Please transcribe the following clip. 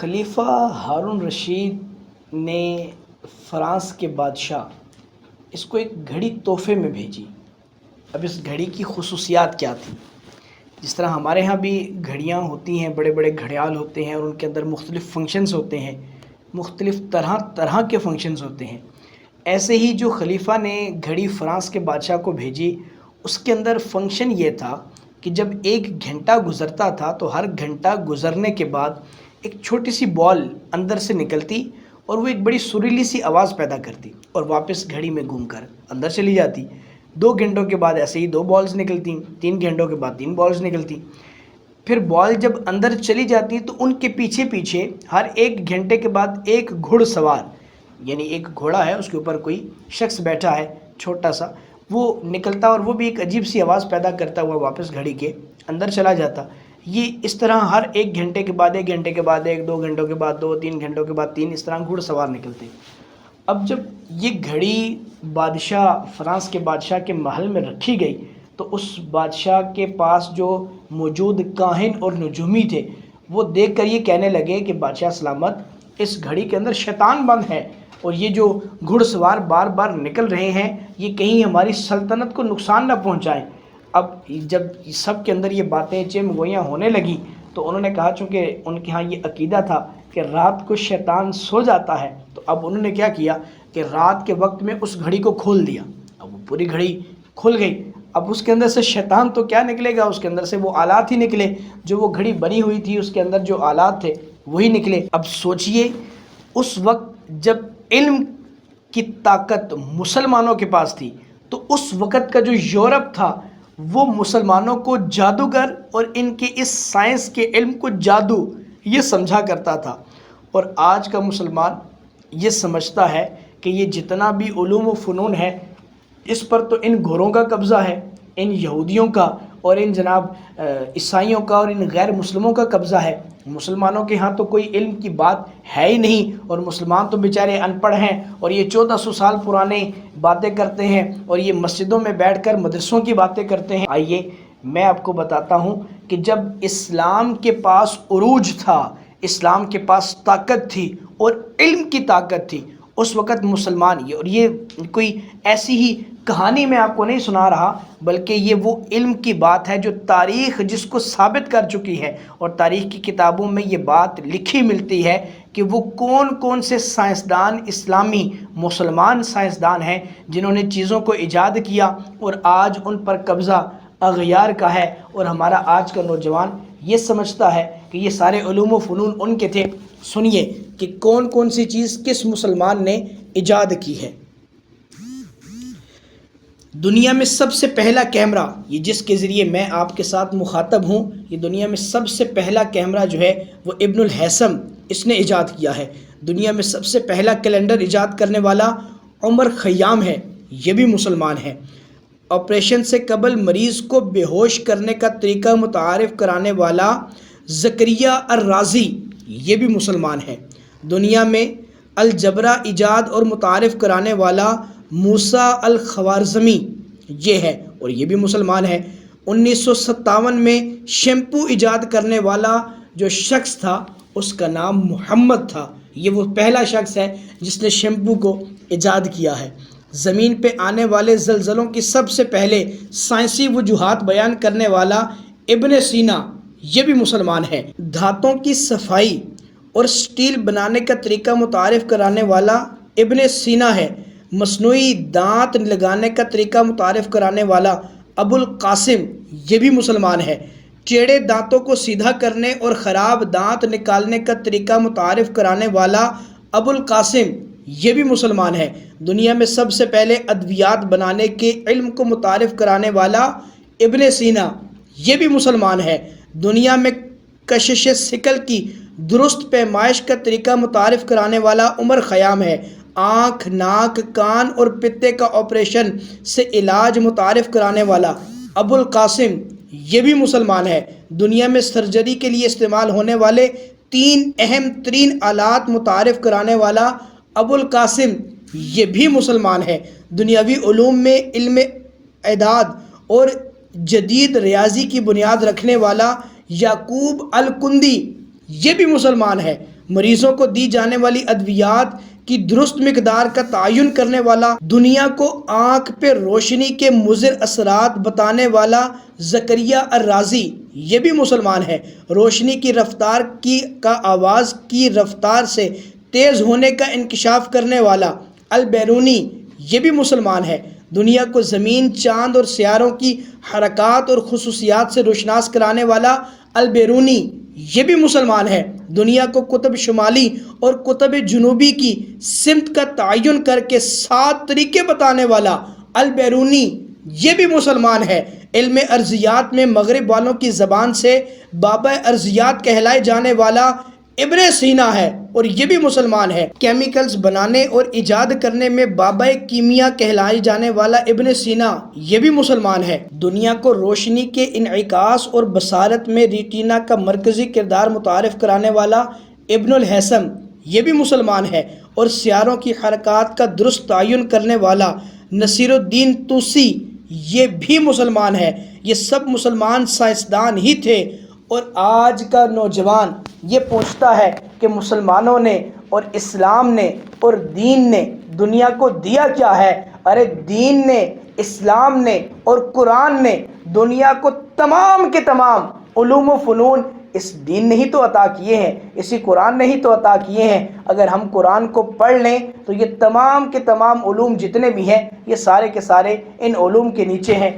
خلیفہ ہارون رشید نے فرانس کے بادشاہ اس کو ایک گھڑی تحفے میں بھیجی۔ اب اس گھڑی کی خصوصیات کیا تھی؟ جس طرح ہمارے ہاں بھی گھڑیاں ہوتی ہیں، بڑے بڑے گھڑیال ہوتے ہیں اور ان کے اندر مختلف فنکشنز ہوتے ہیں، مختلف طرح کے فنکشنز ہوتے ہیں، ایسے ہی جو خلیفہ نے گھڑی فرانس کے بادشاہ کو بھیجی اس کے اندر فنکشن یہ تھا کہ جب ایک گھنٹہ گزرتا تھا تو ہر گھنٹہ گزرنے کے بعد ایک چھوٹی سی بال اندر سے نکلتی اور وہ ایک بڑی سریلی سی آواز پیدا کرتی اور واپس گھڑی میں گھوم کر اندر چلی جاتی۔ 2 گھنٹوں کے بعد ایسے ہی 2 بالز نکلتی، 3 گھنٹوں کے بعد 3 بالز نکلتی۔ پھر بال جب اندر چلی جاتی تو ان کے پیچھے پیچھے ہر 1 گھنٹے کے بعد ایک گھڑ سوار، یعنی ایک گھوڑا ہے اس کے اوپر کوئی شخص بیٹھا ہے چھوٹا سا، وہ نکلتا اور وہ بھی ایک عجیب سی آواز پیدا کرتا ہوا واپس گھڑی کے اندر چلا جاتا۔ یہ اس طرح ہر 1 گھنٹے کے بعد 1 گھنٹے کے بعد 1، 2 گھنٹوں کے بعد 2، 3 گھنٹوں کے بعد 3، اس طرح گھڑ سوار نکلتے۔ اب جب یہ گھڑی فرانس کے بادشاہ کے محل میں رکھی گئی تو اس بادشاہ کے پاس جو موجود کاہن اور نجومی تھے وہ دیکھ کر یہ کہنے لگے کہ بادشاہ سلامت، اس گھڑی کے اندر شیطان بند ہے اور یہ جو گھڑ سوار بار بار نکل رہے ہیں یہ کہیں ہماری سلطنت کو نقصان نہ پہنچائیں۔ اب جب سب کے اندر یہ باتیں چم گوئیاں ہونے لگیں تو انہوں نے کہا، چونکہ ان کے ہاں یہ عقیدہ تھا کہ رات کو شیطان سو جاتا ہے، تو اب انہوں نے کیا کیا کہ رات کے وقت میں اس گھڑی کو کھول دیا۔ اب وہ پوری گھڑی کھل گئی، اب اس کے اندر سے شیطان تو کیا نکلے گا، اس کے اندر سے وہ آلات ہی نکلے، جو وہ گھڑی بنی ہوئی تھی اس کے اندر جو آلات تھے وہی نکلے۔ اب سوچئے اس وقت جب علم کی طاقت مسلمانوں کے پاس تھی تو اس وقت کا جو یورپ تھا وہ مسلمانوں کو جادوگر اور ان کے اس سائنس کے علم کو جادو یہ سمجھا کرتا تھا، اور آج کا مسلمان یہ سمجھتا ہے کہ یہ جتنا بھی علوم و فنون ہے اس پر تو ان گوروں کا قبضہ ہے، ان یہودیوں کا اور ان جناب عیسائیوں کا اور ان غیر مسلموں کا قبضہ ہے۔ مسلمانوں کے ہاں تو کوئی علم کی بات ہے ہی نہیں، اور مسلمان تو بیچارے ان پڑھ ہیں اور یہ 1400 سال پرانے باتیں کرتے ہیں اور یہ مسجدوں میں بیٹھ کر مدرسوں کی باتیں کرتے ہیں۔ آئیے میں آپ کو بتاتا ہوں کہ جب اسلام کے پاس عروج تھا، اسلام کے پاس طاقت تھی اور علم کی طاقت تھی، اس وقت مسلمان یہ کوئی ایسی ہی کہانی میں آپ کو نہیں سنا رہا، بلکہ یہ وہ علم کی بات ہے جو تاریخ جس کو ثابت کر چکی ہے، اور تاریخ کی کتابوں میں یہ بات لکھی ملتی ہے کہ وہ کون سے سائنسدان، اسلامی مسلمان سائنسدان ہیں جنہوں نے چیزوں کو ایجاد کیا اور آج ان پر قبضہ اغیار کا ہے، اور ہمارا آج کا نوجوان یہ سمجھتا ہے کہ یہ سارے علوم و فنون ان کے تھے۔ سنیے کہ کون سی چیز کس مسلمان نے ایجاد کی ہے۔ دنیا میں سب سے پہلا کیمرہ، یہ جس کے ذریعے میں آپ کے ساتھ مخاطب ہوں، یہ دنیا میں سب سے پہلا کیمرہ جو ہے وہ ابن الہیثم اس نے ایجاد کیا ہے۔ دنیا میں سب سے پہلا کیلنڈر ایجاد کرنے والا عمر خیام ہے، یہ بھی مسلمان ہے۔ آپریشن سے قبل مریض کو بے ہوش کرنے کا طریقہ متعارف کرانے والا زکریا الرازی، یہ بھی مسلمان ہے۔ دنیا میں الجبرا ایجاد اور متعارف کرانے والا موسیٰ الخوارزمی یہ ہے اور یہ بھی مسلمان ہے۔ 1957 میں شیمپو ایجاد کرنے والا جو شخص تھا اس کا نام محمد تھا، یہ وہ پہلا شخص ہے جس نے شیمپو کو ایجاد کیا ہے۔ زمین پہ آنے والے زلزلوں کی سب سے پہلے سائنسی وجوہات بیان کرنے والا ابن سینا، یہ بھی مسلمان ہے۔ دھاتوں کی صفائی اور سٹیل بنانے کا طریقہ متعارف کرانے والا ابن سینا ہے۔ مصنوعی دانت لگانے کا طریقہ متعارف کرانے والا ابو القاسم، یہ بھی مسلمان ہے۔ ٹیڑھے دانتوں کو سیدھا کرنے اور خراب دانت نکالنے کا طریقہ متعارف کرانے والا ابو القاسم، یہ بھی مسلمان ہے۔ دنیا میں سب سے پہلے ادویات بنانے کے علم کو متعارف کرانے والا ابن سینا، یہ بھی مسلمان ہے۔ دنیا میں کشش ثقل کی درست پیمائش کا طریقہ متعارف کرانے والا عمر خیام ہے۔ آنکھ، ناک، کان اور پتے کا آپریشن سے علاج متعارف کرانے والا ابو القاسم، یہ بھی مسلمان ہے۔ دنیا میں سرجری کے لیے استعمال ہونے والے 3 اہم ترین آلات متعارف کرانے والا ابو القاسم، یہ بھی مسلمان ہے۔ دنیاوی علوم میں علم اعداد اور جدید ریاضی کی بنیاد رکھنے والا یعقوب الکندی، یہ بھی مسلمان ہے۔ مریضوں کو دی جانے والی ادویات کی درست مقدار کا تعین کرنے والا، دنیا کو آنکھ پہ روشنی کے مضر اثرات بتانے والا زکریا الرازی، یہ بھی مسلمان ہے۔ روشنی کی رفتار کا آواز کی رفتار سے تیز ہونے کا انکشاف کرنے والا البیرونی، یہ بھی مسلمان ہے۔ دنیا کو زمین، چاند اور سیاروں کی حرکات اور خصوصیات سے روشناس کرانے والا البیرونی، یہ بھی مسلمان ہے۔ دنیا کو قطب شمالی اور قطب جنوبی کی سمت کا تعین کر کے 7 طریقے بتانے والا البیرونی، یہ بھی مسلمان ہے۔ علم ارضیات میں مغرب والوں کی زبان سے بابا ارضیات کہلائے جانے والا ابن سینا ہے اور یہ بھی مسلمان ہے۔ کیمیکلز بنانے اور ایجاد کرنے میں بابا کیمیا کہلائے جانے والا ابن سینا، یہ بھی مسلمان ہے۔ دنیا کو روشنی کے انعکاس اور بصارت میں ریٹینا کا مرکزی کردار متعارف کرانے والا ابن الہیثم، یہ بھی مسلمان ہے۔ اور سیاروں کی حرکات کا درست تعین کرنے والا نصیر الدین طوسی، یہ بھی مسلمان ہے۔ یہ سب مسلمان سائنسدان ہی تھے۔ اور آج کا نوجوان یہ پوچھتا ہے کہ مسلمانوں نے اور اسلام نے اور دین نے دنیا کو دیا کیا ہے؟ ارے دین نے، اسلام نے اور قرآن نے دنیا کو تمام کے تمام علوم و فنون اس دین نے ہی تو عطا کیے ہیں، اسی قرآن نے ہی تو عطا کیے ہیں۔ اگر ہم قرآن کو پڑھ لیں تو یہ تمام کے تمام علوم جتنے بھی ہیں یہ سارے کے سارے ان علوم کے نیچے ہیں۔